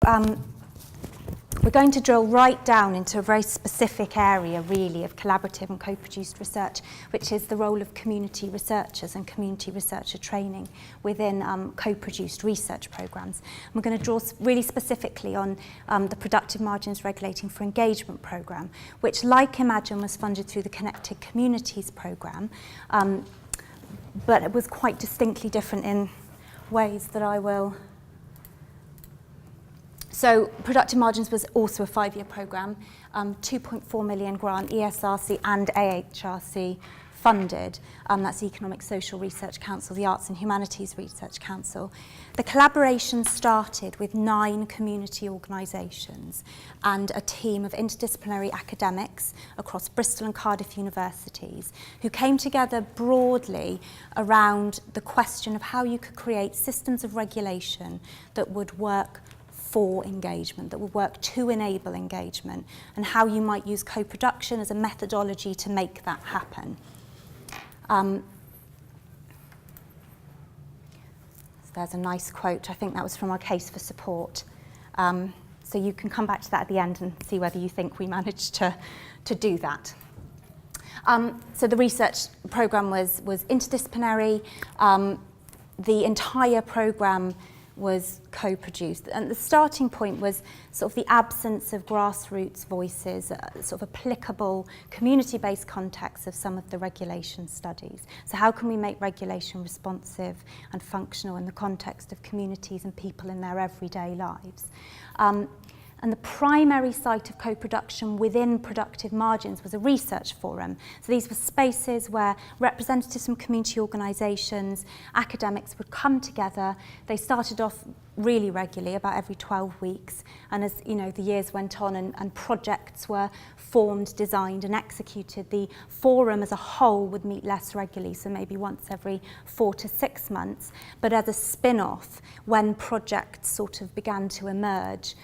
We're going to drill right down into a very specific area, really, of collaborative and co-produced research, which is the role of community researchers and community researcher training within co-produced research programmes. We're going to draw really specifically on the Productive Margins Regulating for Engagement programme, which, like Imagine, was funded through the Connected Communities programme, but it was quite distinctly different in ways that I will... So Productive Margins was also a 5-year programme, 2.4 million grant, ESRC and AHRC funded. That's the Economic Social Research Council, the Arts and Humanities Research Council. The collaboration started with 9 community organisations and a team of interdisciplinary academics across Bristol and Cardiff universities who came together broadly around the question of how you could create systems of regulation that would work for engagement, that would work to enable engagement, and how you might use co-production as a methodology to make that happen. So there's a nice quote. I think that was from our case for support. So you can come back to that at the end and see whether you think we managed to do that. So the research programme was interdisciplinary. The entire programme was co-produced, and the starting point was sort of the absence of grassroots voices, sort of applicable community-based context of some of the regulation studies. So how can we make regulation responsive and functional in the context of communities and people in their everyday lives? And the primary site of co-production within Productive Margins was a research forum. So these were spaces where representatives from community organisations, academics would come together. They started off really regularly, about every 12 weeks. And as you know, the years went on and projects were formed, designed and executed, the forum as a whole would meet less regularly, so maybe once every 4 to 6 months. But as a spin-off, when projects sort of began to emerge,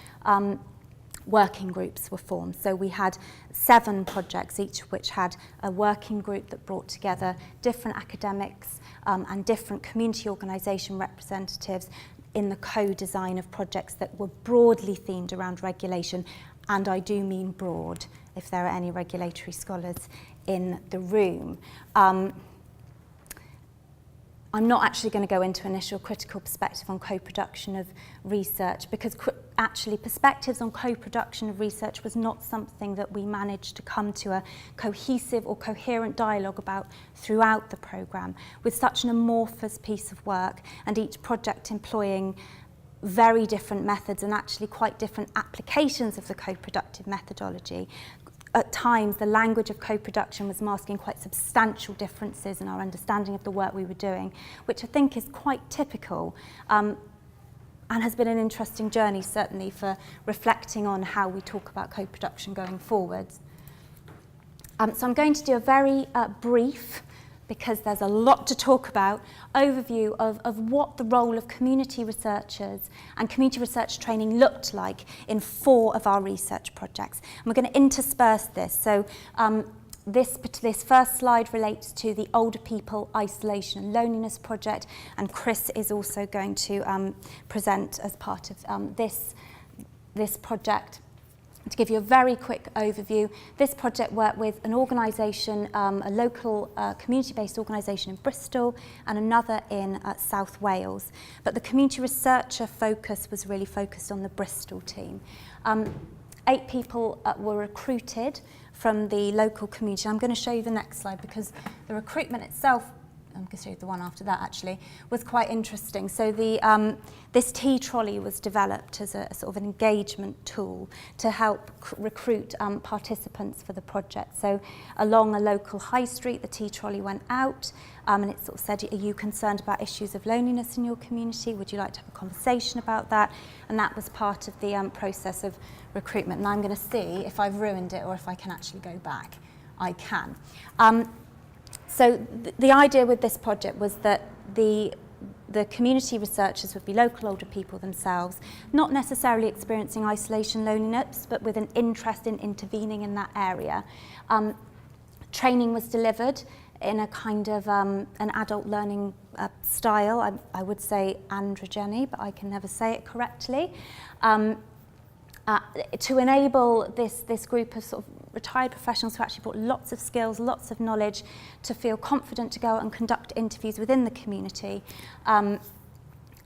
working groups were formed. So we had 7 projects, each of which had a working group that brought together different academics and different community organisation representatives in the co-design of projects that were broadly themed around regulation. And I do mean broad, if there are any regulatory scholars in the room. I'm not actually going to go into initial critical perspective on co-production of research, because actually perspectives on co-production of research was not something that we managed to come to a cohesive or coherent dialogue about throughout the programme, with such an amorphous piece of work and each project employing very different methods and actually quite different applications of the co-productive methodology. At times, the language of co-production was masking quite substantial differences in our understanding of the work we were doing, which I think is quite typical and has been an interesting journey, certainly, for reflecting on how we talk about co-production going forwards. So I'm going to do a very brief, because there's a lot to talk about, overview of what the role of community researchers and community research training looked like in 4 of our research projects. And we're going to intersperse this. So this first slide relates to the Older People Isolation and Loneliness Project, and Chris is also going to present as part of this project. To give you a very quick overview, this project worked with an organisation, a local community-based organisation in Bristol and another in South Wales. But the community researcher focus was really focused on the Bristol team. 8 people were recruited from the local community. I'm going to show you the next slide, because the recruitment itself, I'm going to show you the one after that actually, was quite interesting. So this tea trolley was developed as a sort of an engagement tool to help recruit participants for the project. So along a local high street, the tea trolley went out and it sort of said, are you concerned about issues of loneliness in your community? Would you like to have a conversation about that? And that was part of the process of recruitment. And I'm going to see if I've ruined it or if I can actually go back. I can. So the idea with this project was that the community researchers would be local older people themselves, not necessarily experiencing isolation loneliness, but with an interest in intervening in that area. Training was delivered in a kind of an adult learning style. I would say androgyny, but I can never say it correctly. To enable this group of sort of retired professionals who actually brought lots of skills, lots of knowledge, to feel confident to go out and conduct interviews within the community.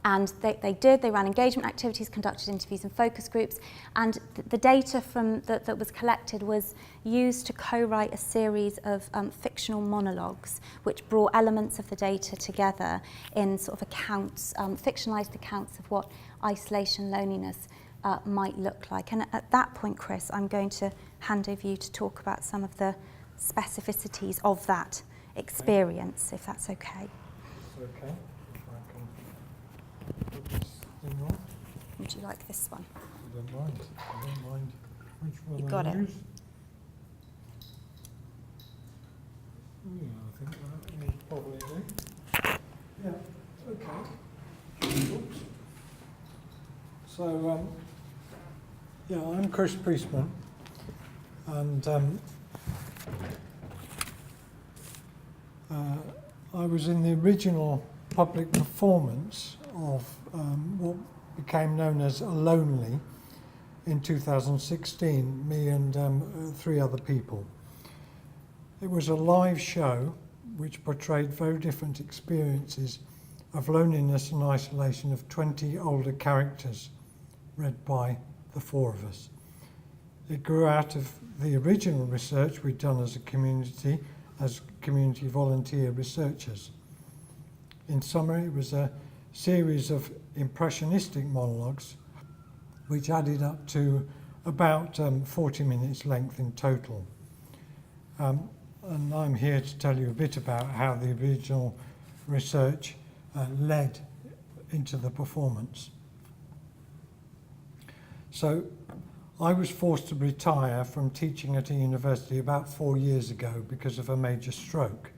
And they ran engagement activities, conducted interviews and focus groups, and the data that was collected was used to co-write a series of fictional monologues which brought elements of the data together in sort of accounts, fictionalised accounts of what isolation, loneliness might look like. And at that point, Chris, I'm going to hand over you to talk about some of the specificities of that experience, if that's okay. It's okay. Put this thing on. Would you like this one? I don't mind. I don't mind which one You got I it. use. Yeah, I think that will probably do. Yeah, okay. Oops. So, yeah, I'm Chris Priestman, and I was in the original public performance of what became known as Lonely in 2016, me and 3 other people. It was a live show which portrayed very different experiences of loneliness and isolation of 20 older characters, read by the 4 of us. It grew out of the original research we'd done as community volunteer researchers. In summary, it was a series of impressionistic monologues which added up to about 40 minutes length in total. And I'm here to tell you a bit about how the original research led into the performance. So I was forced to retire from teaching at a university about 4 years ago because of a major stroke.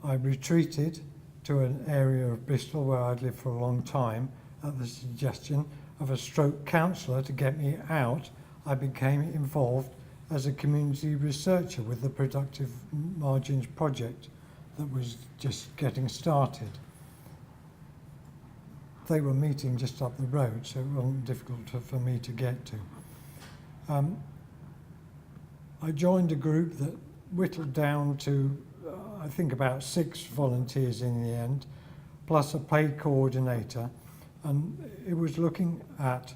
I retreated to an area of Bristol where I'd lived for a long time at the suggestion of a stroke counsellor. To get me out, I became involved as a community researcher with the Productive Margins project that was just getting started. They were meeting just up the road, so it wasn't difficult for me to get to. I joined a group that whittled down to I think about 6 volunteers in the end, plus a paid coordinator, and it was looking at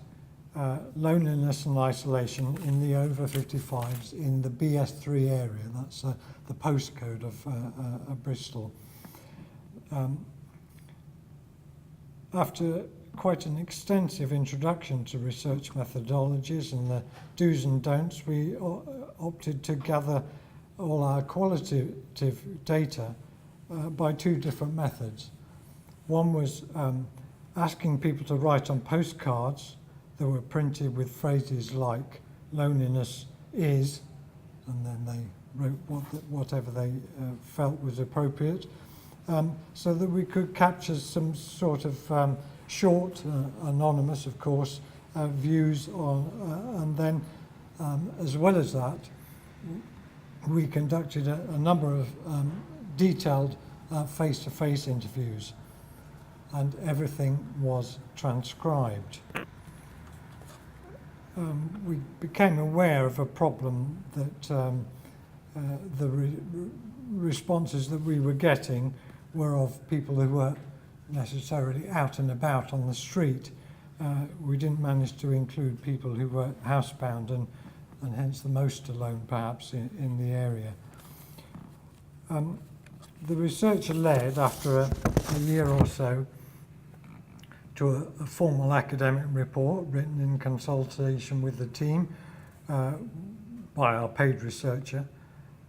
loneliness and isolation in the over 55s in the BS3 area. That's the postcode of Bristol. After quite an extensive introduction to research methodologies and the do's and don'ts, we opted to gather all our qualitative data by 2 different methods. One was asking people to write on postcards that were printed with phrases like loneliness is, and then they wrote whatever they felt was appropriate, so that we could capture some sort of short, anonymous of course, views on, and then as well as that, we conducted a number of detailed face-to-face interviews, and everything was transcribed. We became aware of a problem that the responses that we were getting were of people who weren't necessarily out and about on the street. We didn't manage to include people who were housebound and hence the most alone perhaps in the area. The researcher led, after a year or so, to a formal academic report written in consultation with the team by our paid researcher,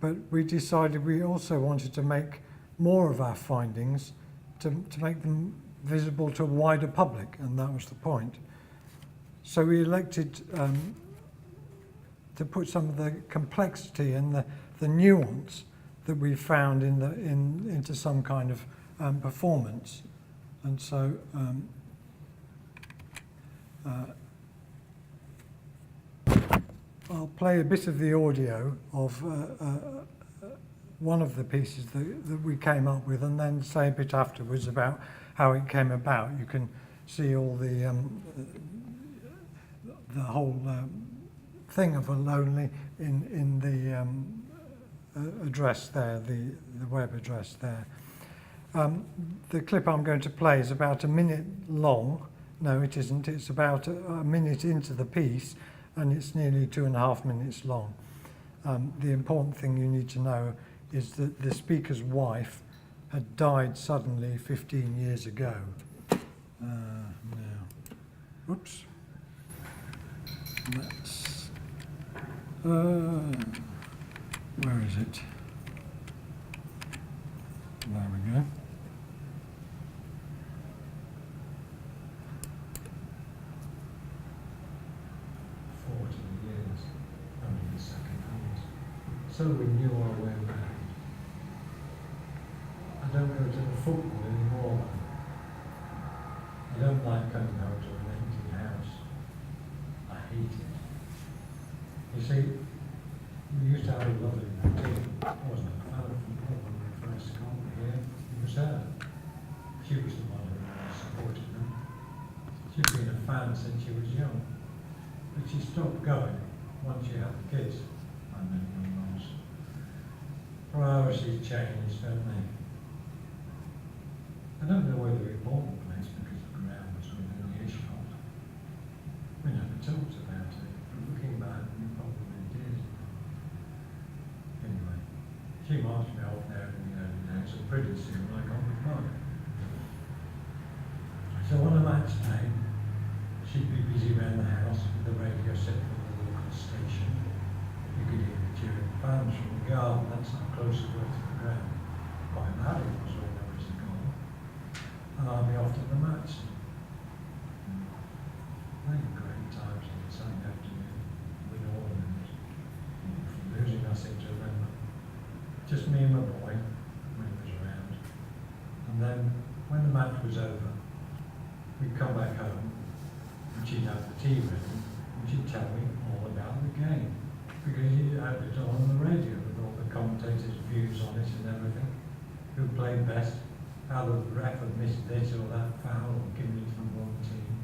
but we decided we also wanted to make more of our findings to make them visible to a wider public, and that was the point. So we elected to put some of the complexity and the nuance that we found into some kind of performance. And so I'll play a bit of the audio of one of the pieces that we came up with, and then say a bit afterwards about how it came about. You can see all the whole thing of a lonely in the address there, the web address there. The clip I'm going to play is about a minute long. No, it isn't. It's about a minute into the piece, and it's nearly 2.5 minutes long. The important thing you need to know is that the speaker's wife had died suddenly 15 years ago. Now, oops. That's, where is it? There we go. So we knew our way around. I don't go to the football anymore. I don't like coming home to an empty house. I hate it. You see, we used to have a lovely routine. I wasn't a fan of football when we first got here. It was her. She was the one who supported them. She'd been a fan since she was young. But she stopped going once she had the kids. Priorities change, don't they? I don't know whether we bought the place because the ground was within the earshot. We never talked about it, but looking back, we probably did. Anyway, she marched me off there in the early days, and pretty soon I got the bug. So on a match day, she'd be busy around the house with the radio set for the local station. You could hear the cheering fans from the garden. That's how close it was to the ground. Quite loud it was when there was a goal. And I'd be off to the match. They were great times on the Sunday afternoon with all of them. Losing nothing to remember. Just me and my boy when he was around. And then when the match was over, we'd come back home and she'd have the tea ready and she'd tell me all about the game. Because you had it on the radio with all the commentators' views on it and everything. Who played best, how the ref had missed this or that foul or given it to the wrong team.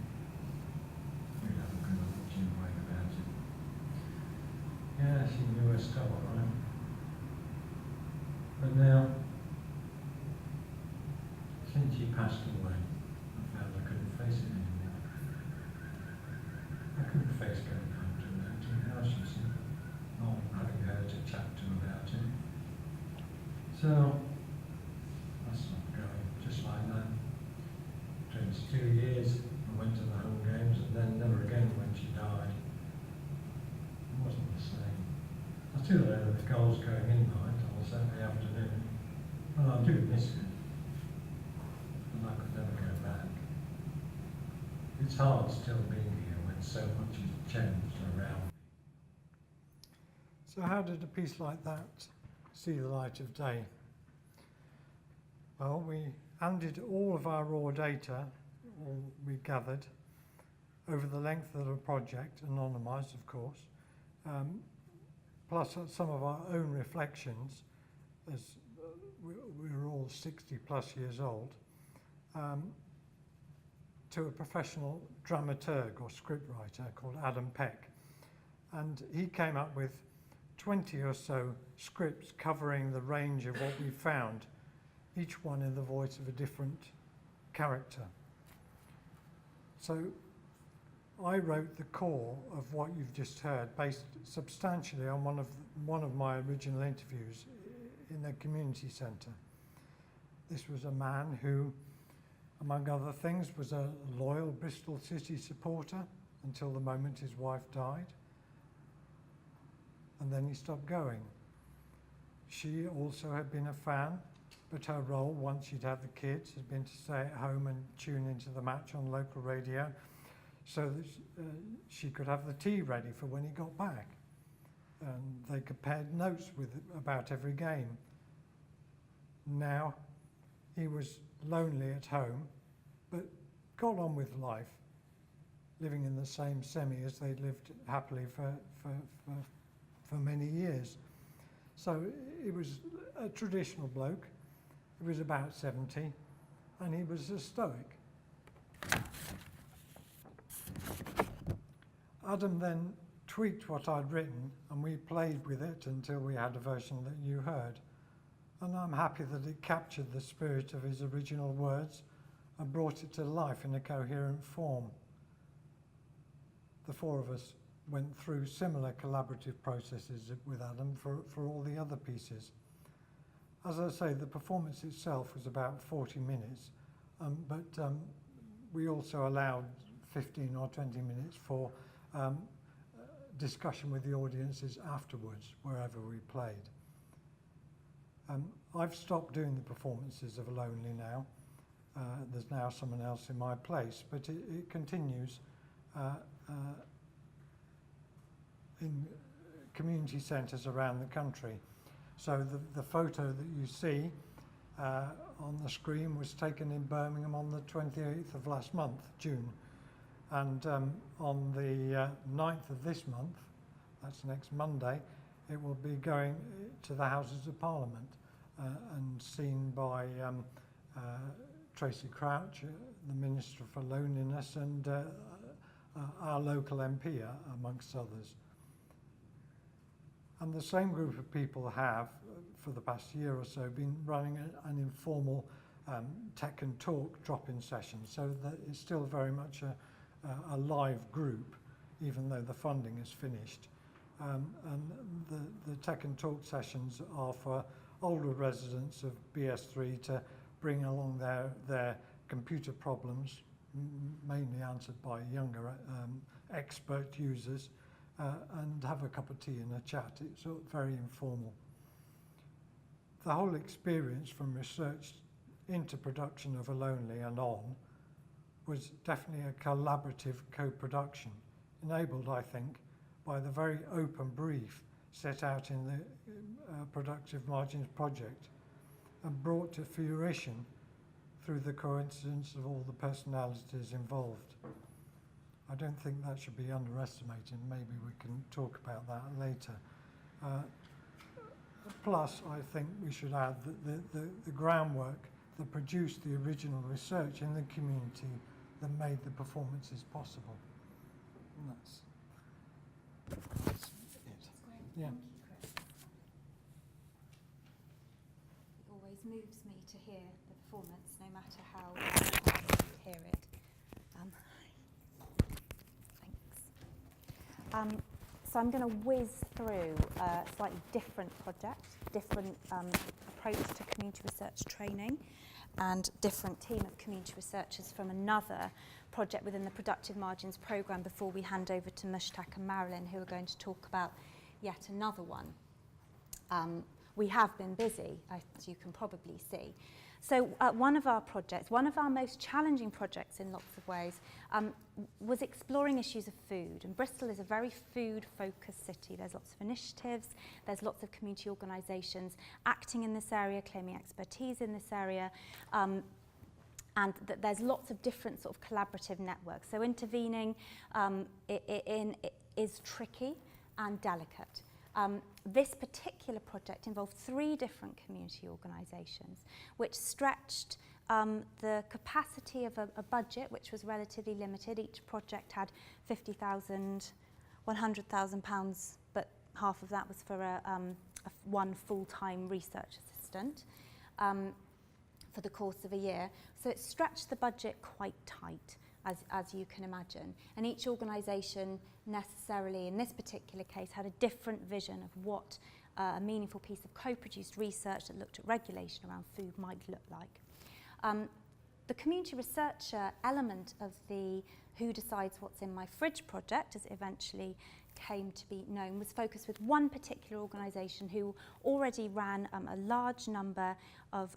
We'd have a good old chin wag about it. Yeah, she knew her stuff, all right. But now, since she passed away, I found I couldn't face it anymore. I couldn't face going home to an empty house, you see. Not having heard a chapter about it. So, I stopped going, just like that. 22 years, I went to the home games and then never again when she died. It wasn't the same. I still know the goals going in night on a Saturday afternoon, and I do miss it. And I could never go back. It's hard still being here when so much has changed around. So how did a piece like that see the light of day? Well, we handed all of our raw data, all we gathered, over the length of the project, anonymised of course, plus some of our own reflections, as we're all 60 plus years old, to a professional dramaturg or scriptwriter called Adam Peck. And he came up with 20 or so scripts covering the range of what we found, each one in the voice of a different character. So I wrote the core of what you've just heard, based substantially on one of my original interviews in the community centre. This was a man who, among other things, was a loyal Bristol City supporter until the moment his wife died. And then he stopped going. She also had been a fan, but her role, once she'd had the kids, had been to stay at home and tune into the match on local radio so that she could have the tea ready for when he got back. And they compared notes about every game. Now, he was lonely at home, but got on with life, living in the same semi as they'd lived happily for many years. So it was a traditional bloke. He was about 70, and he was a stoic. Adam then tweaked what I'd written, and we played with it until we had a version that you heard. And I'm happy that it captured the spirit of his original words and brought it to life in a coherent form. The four of us went through similar collaborative processes with Adam for all the other pieces. As I say, the performance itself was about 40 minutes, but we also allowed 15 or 20 minutes for discussion with the audiences afterwards, wherever we played. I've stopped doing the performances of Lonely now. There's now someone else in my place, but it continues in community centres around the country. So the photo that you see on the screen was taken in Birmingham on the 28th of last month, June. And on the 9th of this month, that's next Monday, it will be going to the Houses of Parliament and seen by Tracy Crouch, the Minister for Loneliness, and our local MP, amongst others. And the same group of people have, for the past year or so, been running an informal tech and talk drop-in session, so that it's still very much a live group, even though the funding is finished. And the tech and talk sessions are for older residents of BS3 to bring along their computer problems, mainly answered by younger expert users, and have a cup of tea and a chat. It's very informal. The whole experience from research into production of A Lonely and on was definitely a collaborative co-production, enabled, I think, by the very open brief set out in the Productive Margins project and brought to fruition through the coincidence of all the personalities involved. I don't think that should be underestimated. Maybe we can talk about that later. Plus, I think we should add that the groundwork that produced the original research in the community that made the performances possible. And that's it. Yeah. Thank you, Chris. It always moves me to hear the performance, no matter how I hear it. Thanks. So I'm going to whiz through a slightly different project, different approach to community research training, and different team of community researchers from another project within the Productive Margins programme before we hand over to Moestak and Marilyn, who are going to talk about yet another one. We have been busy, as you can probably see. So one of our projects, one of our most challenging projects in lots of ways, was exploring issues of food. And Bristol is a very food-focused city. There's lots of initiatives, there's lots of community organisations acting in this area, claiming expertise in this area, and there's lots of different sort of collaborative networks. So intervening is tricky and delicate. This particular project involved 3 different community organisations which stretched the capacity of a budget which was relatively limited. Each project had £50,000, £100,000, but half of that was for one full-time research assistant for the course of a year. So it stretched the budget quite tight, as you can imagine. And each organisation necessarily, in this particular case, had a different vision of what a meaningful piece of co-produced research that looked at regulation around food might look like. The community researcher element of the Who Decides What's in My Fridge project, as it eventually came to be known, was focused with one particular organisation who already ran a large number of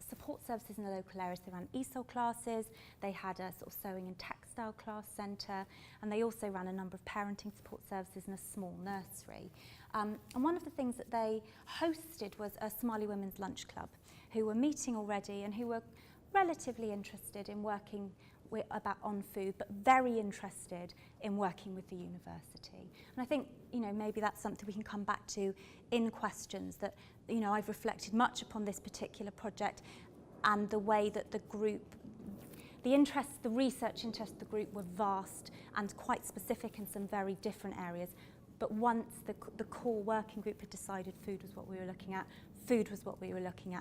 support services in the local areas. They ran ESOL classes, they had a sort of sewing and textile class centre, and they also ran a number of parenting support services and a small nursery. And one of the things that they hosted was a Somali Women's Lunch Club, who were meeting already and who were relatively interested in working about on food, but very interested in working with the university. And I think, you know, maybe that's something we can come back to in questions, that, you know, I've reflected much upon this particular project and the way that the group, the research interests of the group were vast and quite specific in some very different areas. But once the core working group had decided food was what we were looking at,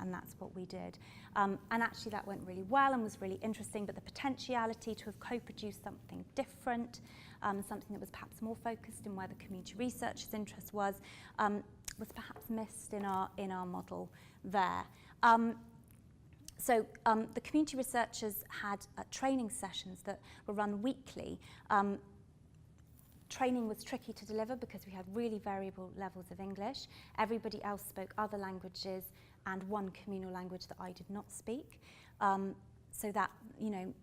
and that's what we did. And actually that went really well and was really interesting, but the potentiality to have co-produced something different, something that was perhaps more focused in where the community researchers' interest was perhaps missed in our model there. So the community researchers had training sessions that were run weekly. Training was tricky to deliver because we had really variable levels of English. Everybody else spoke other languages and one communal language that I did not speak. So that, you know,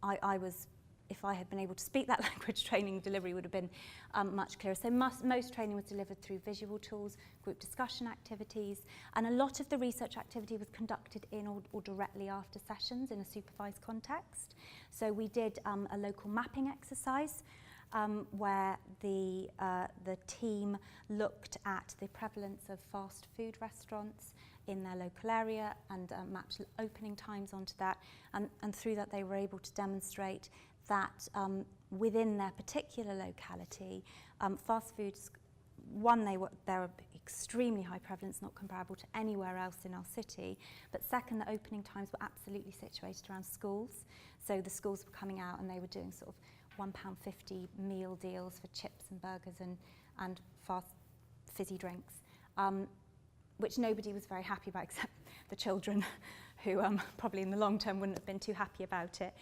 I was, if I had been able to speak that language, training delivery would have been much clearer. So most training was delivered through visual tools, group discussion activities, and a lot of the research activity was conducted in or directly after sessions in a supervised context. So we did a local mapping exercise where the team looked at the prevalence of fast food restaurants in their local area and mapped opening times onto that, and through that they were able to demonstrate that within their particular locality, fast foods, one, they're extremely high prevalence, not comparable to anywhere else in our city, but second, the opening times were absolutely situated around schools. So the schools were coming out and they were doing sort of £1.50 meal deals for chips and burgers and fast fizzy drinks, which nobody was very happy about except the children, who probably in the long term wouldn't have been too happy about it.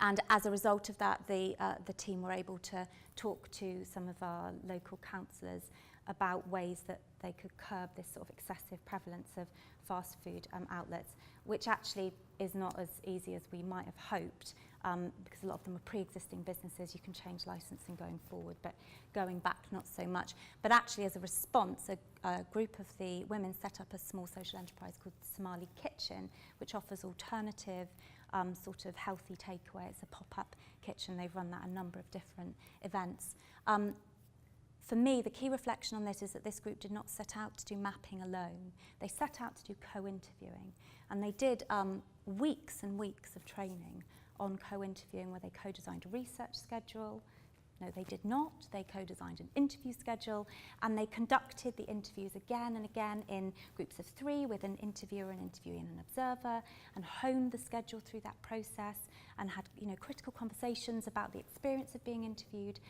And as a result of that, the team were able to talk to some of our local councillors about ways that they could curb this sort of excessive prevalence of fast food outlets, which actually is not as easy as we might have hoped, because a lot of them are pre-existing businesses. You can change licensing going forward, but going back, not so much. But actually, as a response, a group of the women set up a small social enterprise called the Somali Kitchen, which offers alternative sort of healthy takeaway. It's a pop-up kitchen. They've run that a number of different events. For me, the key reflection on this is that this group did not set out to do mapping alone. They set out to do co-interviewing, and they did weeks and weeks of training on co-interviewing, where they co-designed a research schedule. No, they did not. They co-designed an interview schedule, and they conducted the interviews again and again in groups of 3 with an interviewer, an interviewee and an observer, and honed the schedule through that process and had, you know, critical conversations about the experience of being interviewed.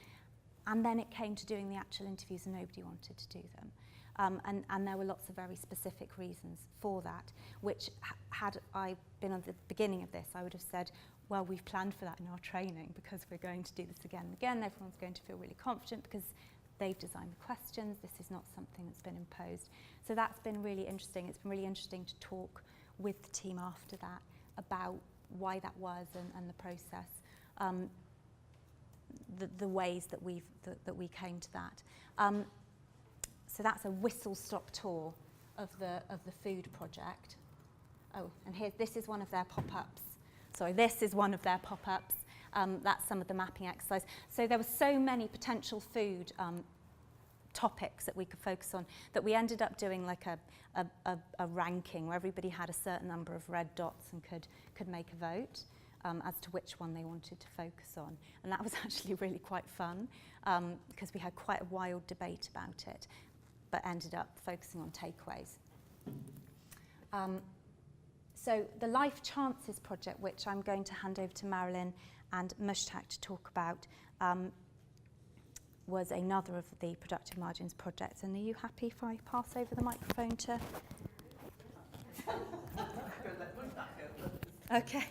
And then it came to doing the actual interviews and nobody wanted to do them. And there were lots of very specific reasons for that, which had I been at the beginning of this, I would have said, well, we've planned for that in our training because we're going to do this again and again. Everyone's going to feel really confident because they've designed the questions. This is not something that's been imposed. So that's been really interesting. It's been really interesting to talk with the team after that about why that was and the process. The ways that we came to that. So that's a whistle-stop tour of the food project. Oh, and here, this is one of their pop-ups. Sorry, this is one of their pop-ups. That's some of the mapping exercise. So there were so many potential food topics that we could focus on that we ended up doing like a ranking where everybody had a certain number of red dots and could make a vote. As to which one they wanted to focus on. And that was actually really quite fun because we had quite a wild debate about it, but ended up focusing on takeaways. So the Life Chances project, which I'm going to hand over to Marilyn and Moestak to talk about, was another of the Productive Margins projects. And are you happy if I pass over the microphone to... Okay.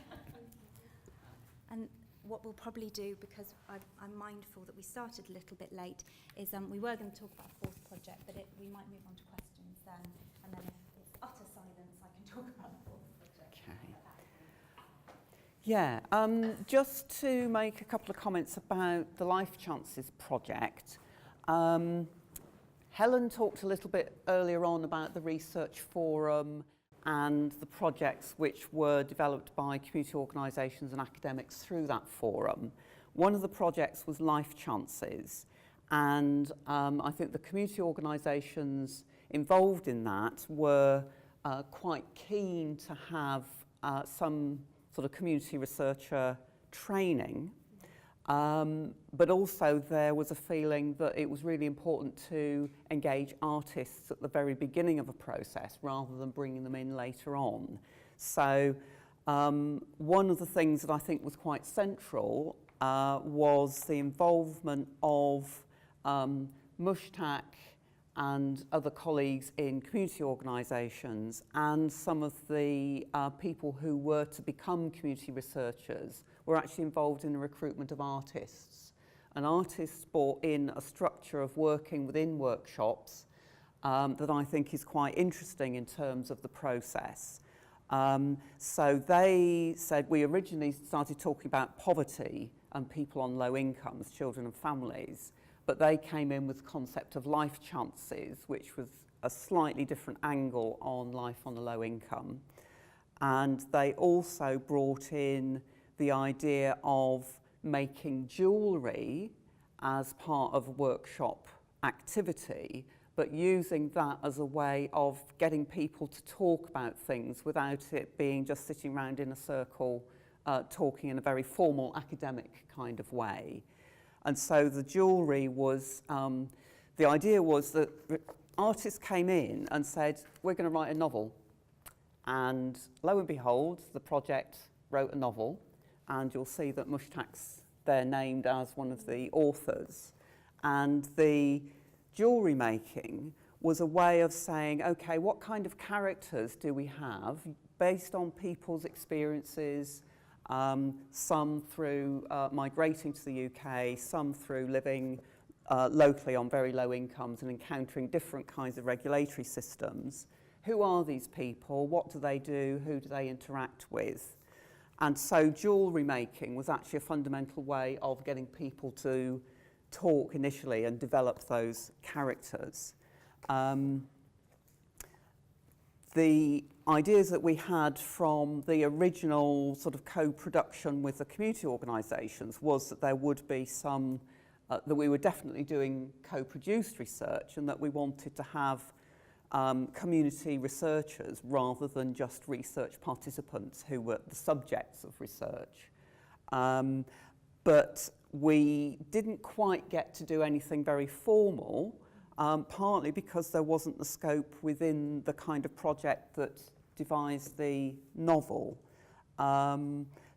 And what we'll probably do, because I'm mindful that we started a little bit late, is we were going to talk about a fourth project, but we might move on to questions then, and then if it's utter silence, I can talk about the fourth project. Okay. Yeah, just to make a couple of comments about the Life Chances project. Helen talked a little bit earlier on about the research forum and the projects which were developed by community organisations and academics through that forum. One of the projects was Life Chances, and I think the community organisations involved in that were quite keen to have some sort of community researcher training, but also there was a feeling that it was really important to engage artists at the very beginning of a process rather than bringing them in later on. So one of the things that I think was quite central was the involvement of Moestak and other colleagues in community organisations, and some of the people who were to become community researchers were actually involved in the recruitment of artists. And artists brought in a structure of working within workshops that I think is quite interesting in terms of the process. So they said, we originally started talking about poverty and people on low incomes, children and families, but they came in with the concept of life chances, which was a slightly different angle on life on a low income. And they also brought in the idea of making jewellery as part of a workshop activity, but using that as a way of getting people to talk about things without it being just sitting around in a circle talking in a very formal academic kind of way. And so the jewellery was, the idea was that artists came in and said, we're going to write a novel. And lo and behold, the project wrote a novel, and you'll see that Moestak's there named as one of the authors. And the jewellery making was a way of saying, okay, what kind of characters do we have based on people's experiences, some through migrating to the UK, some through living locally on very low incomes and encountering different kinds of regulatory systems. Who are these people? What do they do? Who do they interact with? And so jewellery making was actually a fundamental way of getting people to talk initially and develop those characters. The ideas that we had from the original sort of co-production with the community organisations was that there would be some, that we were definitely doing co-produced research, and that we wanted to have community researchers rather than just research participants who were the subjects of research. But we didn't quite get to do anything very formal, partly because there wasn't the scope within the kind of project that devised the novel.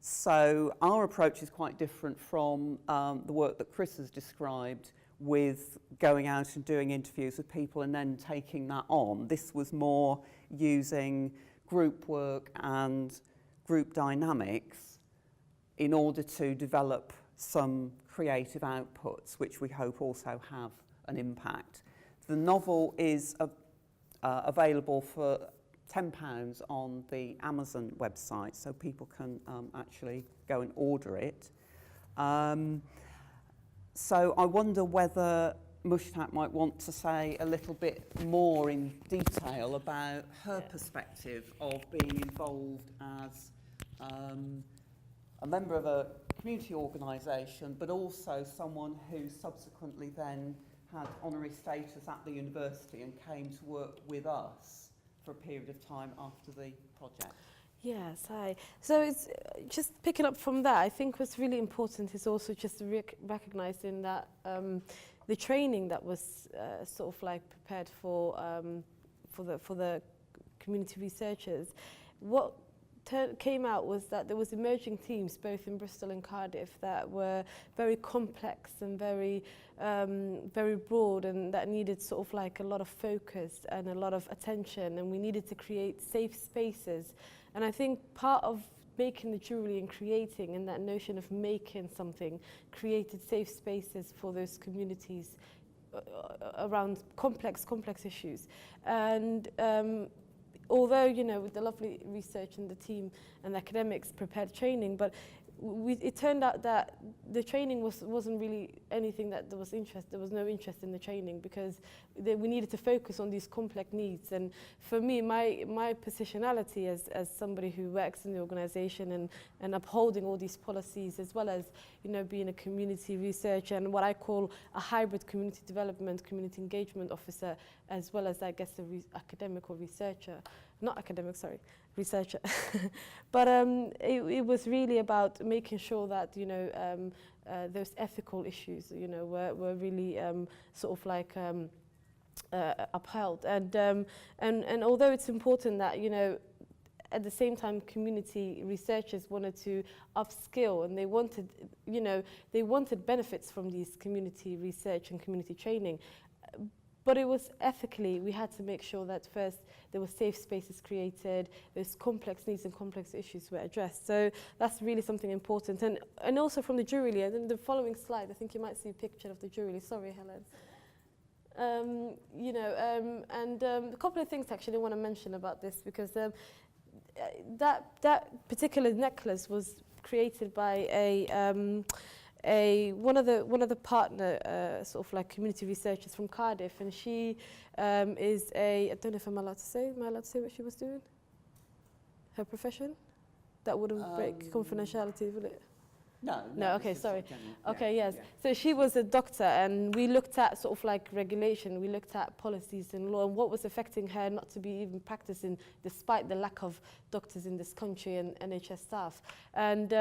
So our approach is quite different from the work that Chris has described, with going out and doing interviews with people and then taking that on. This was more using group work and group dynamics in order to develop some creative outputs, which we hope also have an impact. The novel is available for £10 on the Amazon website, so people can actually go and order it. So I wonder whether Moestak might want to say a little bit more in detail about her perspective of being involved as a member of a community organisation, but also someone who subsequently then had honorary status at the university and came to work with us for a period of time after the project. Yes, hi. So it's just picking up from that, I think what's really important is also just recognising that the training that was sort of like prepared for the community researchers, what came out was that there was emerging teams both in Bristol and Cardiff that were very complex and very broad, and that needed sort of like a lot of focus and a lot of attention, and we needed to create safe spaces. And I think part of making the jewellery and creating, and that notion of making something, created safe spaces for those communities around complex issues. And although, you know, with the lovely research and the team and the academics prepared training, but it turned out that the training wasn't really anything that there was no interest in the training, because we needed to focus on these complex needs. And for me, my positionality as somebody who works in the organisation and upholding all these policies, as well as, you know, being a community researcher and what I call a hybrid community development, community engagement officer, as well as, I guess, academic or researcher. Not academic, sorry, researcher. But it was really about making sure that, you know, those ethical issues, you know, were really sort of like upheld. And although it's important that, you know, at the same time, community researchers wanted to upskill, and they wanted, you know, they wanted benefits from these community research and community training. But it was ethically, we had to make sure that first there were safe spaces created, those complex needs and complex issues were addressed. So that's really something important. And also from the jury, and in the following slide, I think you might see a picture of the jury. Sorry, Helen. You know, a couple of things actually I want to mention about this, because that particular necklace was created by one of the partner sort of like community researchers from Cardiff, and she is I don't know if I'm allowed to say. Am I allowed to say what she was doing? Her profession? That wouldn't break confidentiality, will it? No, okay, sorry. Okay, yes. Yeah. So she was a doctor, and we looked at sort of like regulation, we looked at policies and law, and what was affecting her not to be even practicing despite the lack of doctors in this country and NHS staff. And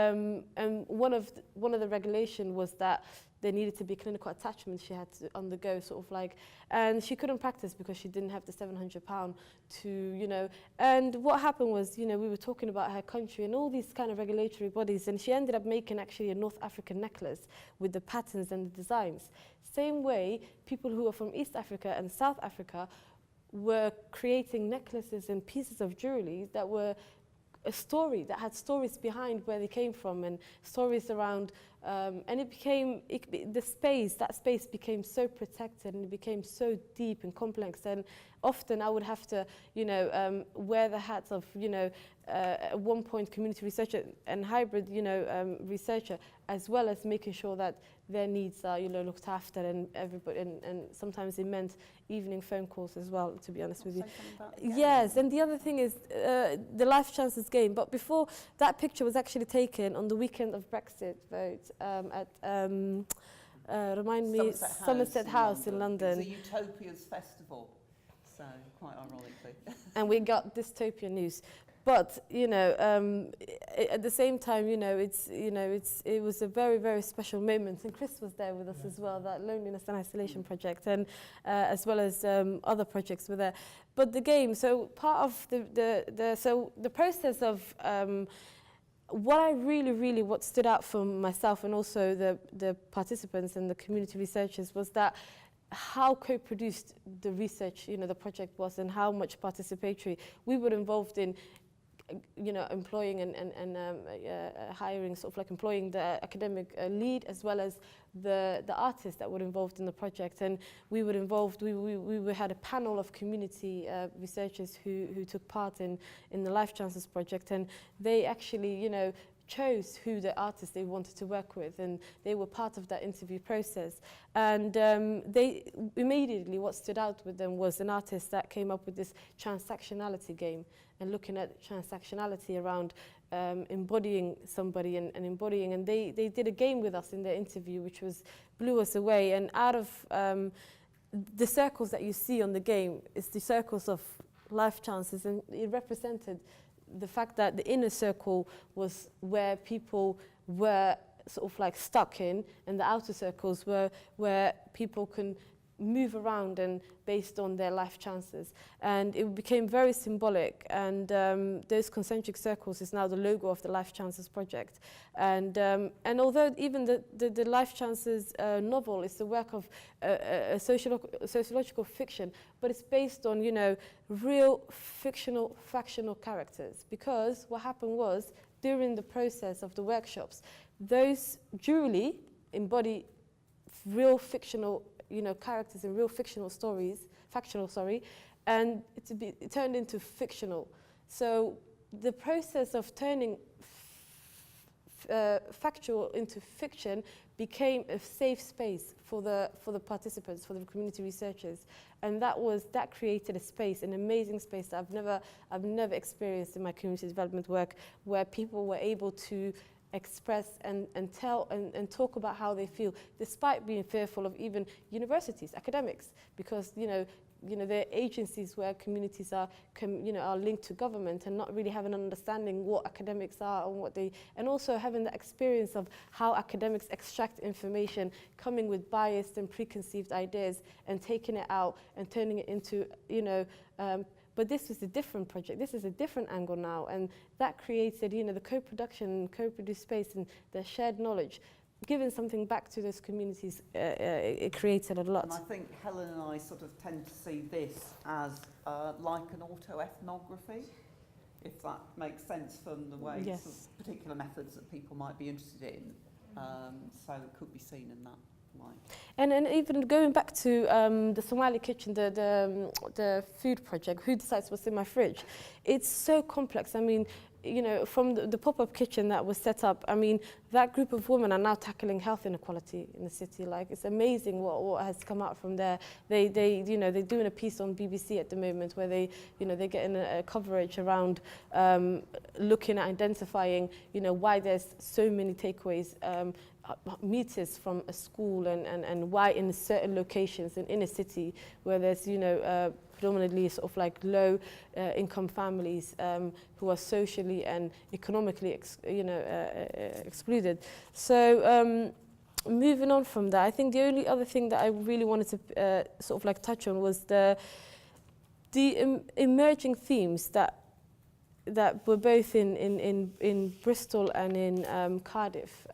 one of the regulation was that there needed to be clinical attachment she had to undergo, sort of like, and she couldn't practice because she didn't have the £700 to, you know. And what happened was, you know, we were talking about her country and all these kind of regulatory bodies, and she ended up making actually a North African necklace with the patterns and the designs. Same way, people who are from East Africa and South Africa were creating necklaces and pieces of jewelry that were a story, that had stories behind where they came from, and stories around, and that space became so protected, and it became so deep and complex. And often I would have to, you know, wear the hats of, you know, at one point community researcher and hybrid, you know, researcher, as well as making sure that their needs are, you know, looked after, and everybody, and sometimes it meant evening phone calls as well, to be honest with you. Yes, and the other thing is the Life Chances game. But before, that picture was actually taken on the weekend of Brexit vote at Somerset House in London. It was a Utopias festival, so quite ironically. And we got dystopian news. But, you know, at the same time, you know, it was a very, very special moment. And Chris was there with us as well, that Loneliness and Isolation project, and as well as other projects were there. But the game, so part of the process of what stood out for myself and also the participants and the community researchers was that how co-produced the research, you know, the project was, and how much participatory we were involved in, you know, employing and hiring, sort of like employing the academic lead, as well as the artists that were involved in the project. And we were involved, we had a panel of community researchers who took part in the Life Chances project, and they actually, you know, chose who the artists they wanted to work with, and they were part of that interview process. And they immediately, what stood out with them was an artist that came up with this transactionality game, and looking at transactionality around embodying somebody and embodying. And they did a game with us in their interview, which blew us away. And out of the circles that you see on the game, it's the circles of life chances, and it represented the fact that the inner circle was where people were sort of like stuck in, and the outer circles were where people can move around and based on their life chances. And it became very symbolic, and those concentric circles is now the logo of the Life Chances project. And although even the Life Chances novel is the work of a sociological fiction, but it's based on, you know, real fictional characters. Because what happened was, during the process of the workshops, those jewelry embody real fictional, you know, characters and real factional stories, and it turned into fictional. So the process of turning factual into fiction became a safe space for the participants, for the community researchers, and that created a space, an amazing space that I've never experienced in my community development work, where people were able to express and tell and talk about how they feel, despite being fearful of even universities, academics, because there are agencies where communities are linked to government and not really having an understanding what academics are and also having the experience of how academics extract information, coming with biased and preconceived ideas and taking it out and turning it into, but this was a different project. This is a different angle now, and that created, the co-production, co-produced space and the shared knowledge. Giving something back to those communities, it created a lot. And I think Helen and I sort of tend to see this as like an autoethnography, if that makes sense from the way Yes. sort of particular methods that people might be interested in. So it could be seen in that way. And even going back to the Somali kitchen, the food project, who decides what's in my fridge? It's so complex. I mean, from the pop-up kitchen that was set up, I mean, that group of women are now tackling health inequality in the city. Like, it's amazing what has come out from there. They're doing a piece on BBC at the moment where they're getting a coverage around looking at identifying, why there's so many takeaways, meters from a school and why in certain locations in inner city where there's, predominantly sort of like low income families who are socially and economically excluded. So moving on from that, I think the only other thing that I really wanted to sort of like touch on was the emerging themes that were both in Bristol and in Cardiff,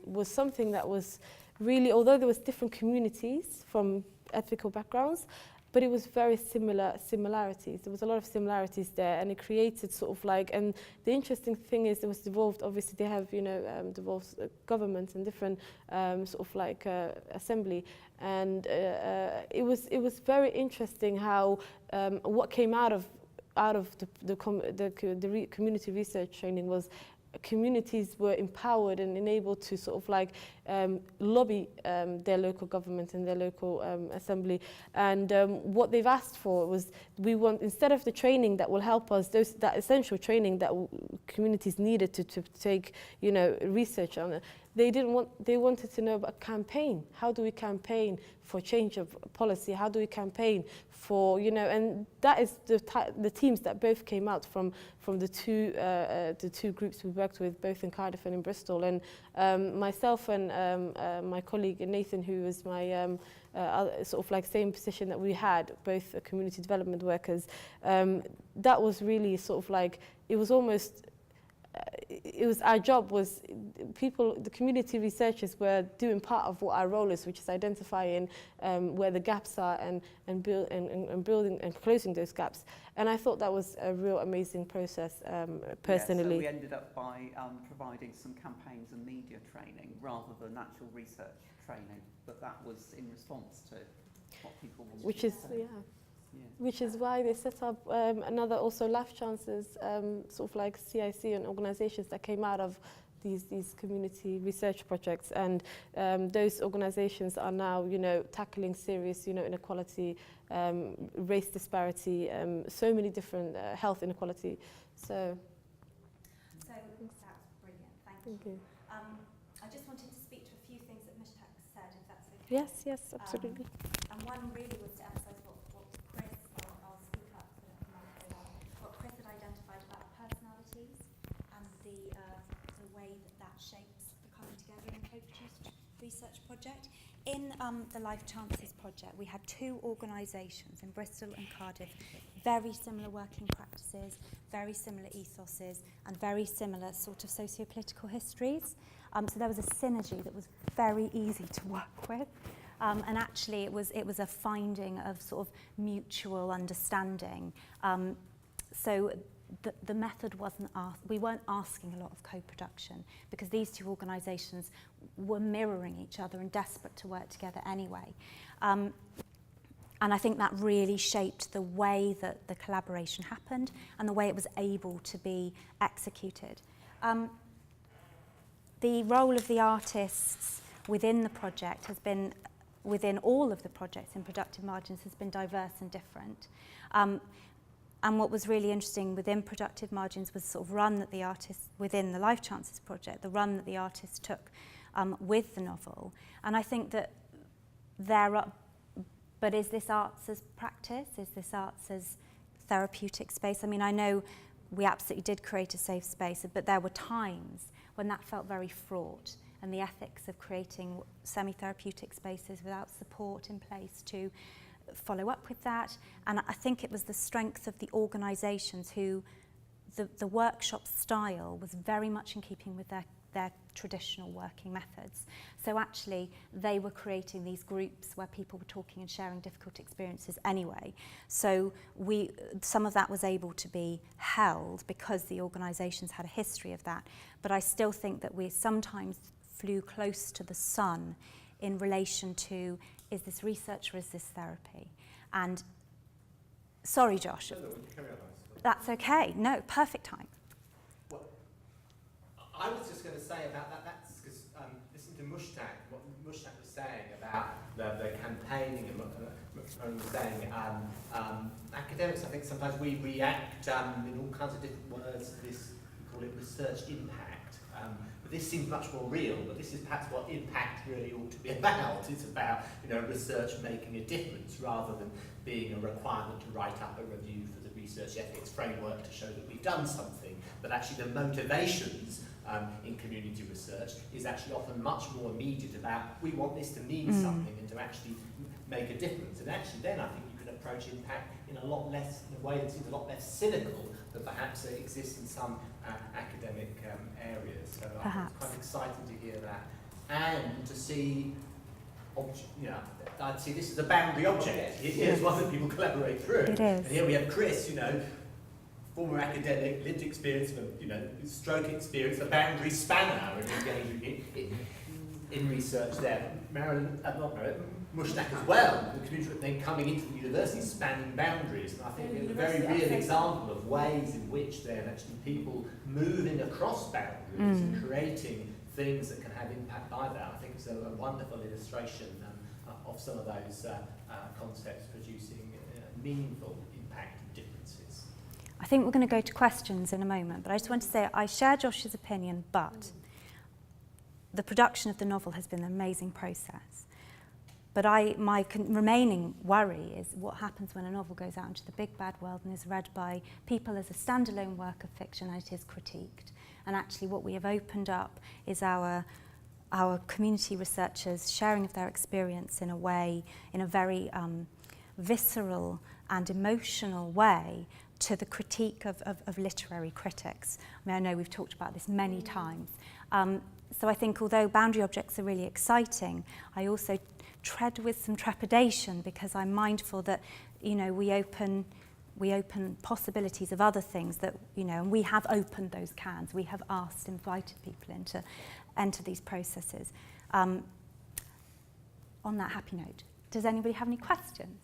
was something that was really, although there was different communities from ethnical backgrounds, but it was very similarities. There was a lot of similarities there, and it created sort of like, and the interesting thing is there was devolved, obviously they have, devolved governments and different sort of like assembly, and it was very interesting how what came out of the community research training was communities were empowered and enabled to sort of like lobby their local government and their local assembly. And what they've asked for was, we want, instead of the training that will help us, that essential training that communities needed to take, research on it, they wanted to know about a campaign. How do we campaign for change of policy? How do we campaign for, and that is the teams that both came out from the two groups we worked with, both in Cardiff and in Bristol. And myself and my colleague Nathan, who was my sort of like same position that we had, both community development workers, that was really sort of like, it was almost, our job was the community researchers were doing part of what our role is, which is identifying where the gaps are and building and closing those gaps. And I thought that was a real amazing process, personally. Yeah, so we ended up by providing some campaigns and media training rather than actual research training, but that was in response to what people wanted Which to is, say. yeah. Which is why they set up another also life chances, sort of like CIC and organizations that came out of these community research projects. And those organizations are now, tackling serious, inequality, race disparity, so many different health inequality. So that's brilliant. Thank you. I just wanted to speak to a few things that Moestak said, if that's okay. yes, absolutely. And one really was to emphasise what Chris, I'll speak up what Chris had identified about personalities and the way that shapes the coming together in the co-produced research project. In the Life Chances project, we had two organisations in Bristol and Cardiff, very similar working practices, very similar ethoses, and very similar sort of socio-political histories. So there was a synergy that was very easy to work with. And actually it was a finding of sort of mutual understanding. So the method wasn't we weren't asking a lot of co-production, because these two organisations were mirroring each other and desperate to work together anyway. And I think that really shaped the way that the collaboration happened and the way it was able to be executed. the role of the artists within the project has been, within all of the projects in Productive Margins, has been diverse and different. And what was really interesting within Productive Margins was sort of run that the artists, within the Life Chances project, the run that the artists took with the novel. And I think that but is this arts as practice? Is this arts as therapeutic space? I mean, I know we absolutely did create a safe space, but there were times when that felt very fraught, and the ethics of creating semi-therapeutic spaces without support in place to follow up with that. And I think it was the strength of the organisations who the workshop style was very much in keeping with their traditional working methods. So actually they were creating these groups where people were talking and sharing difficult experiences anyway. So some of that was able to be held because the organisations had a history of that. But I still think that we sometimes flew close to the sun in relation to, is this research or is this therapy? And sorry, Josh. No, carry on. That's okay. No, perfect time. Well, I was just going to say about that's because listen to Moestak, what Moestak was saying about the campaigning and saying academics, I think sometimes we react in all kinds of different words to this, we call it research impact. But this seems much more real, but this is perhaps what impact really ought to be about. It's about, you know, research making a difference rather than being a requirement to write up a review for the research ethics framework to show that we've done something. But actually the motivations in community research is actually often much more immediate about, we want this to mean something and to actually make a difference. And actually then I think you can approach impact in a way that seems a lot less cynical than perhaps it exists in some academic areas. So I think it's quite exciting to hear that. And to see, you know, I'd see this as a boundary object. Here's one that people collaborate through. It is. And here we have Chris, you know, former academic, lived experience, you know, stroke experience, a boundary spanner, and engaging in research there. Marilyn, not Marilyn, Moestak as well, the community then coming into the university spanning boundaries. And I think it's a very real example of ways in which then actually people moving across boundaries and creating things that can have impact by that. I think it's a wonderful illustration of some of those concepts producing meaningful impact and differences. I think we're going to go to questions in a moment, but I just want to say I share Josh's opinion, but the production of the novel has been an amazing process. But my remaining worry is what happens when a novel goes out into the big bad world and is read by people as a standalone work of fiction and it is critiqued. And actually what we have opened up is our community researchers sharing of their experience in a way, in a very visceral and emotional way, to the critique of literary critics. I mean, I know we've talked about this many times. So I think although boundary objects are really exciting, I also tread with some trepidation because I'm mindful that, you know, we open possibilities of other things that, you know, and we have opened those cans. We have invited people in to enter these processes. On that happy note, does anybody have any questions?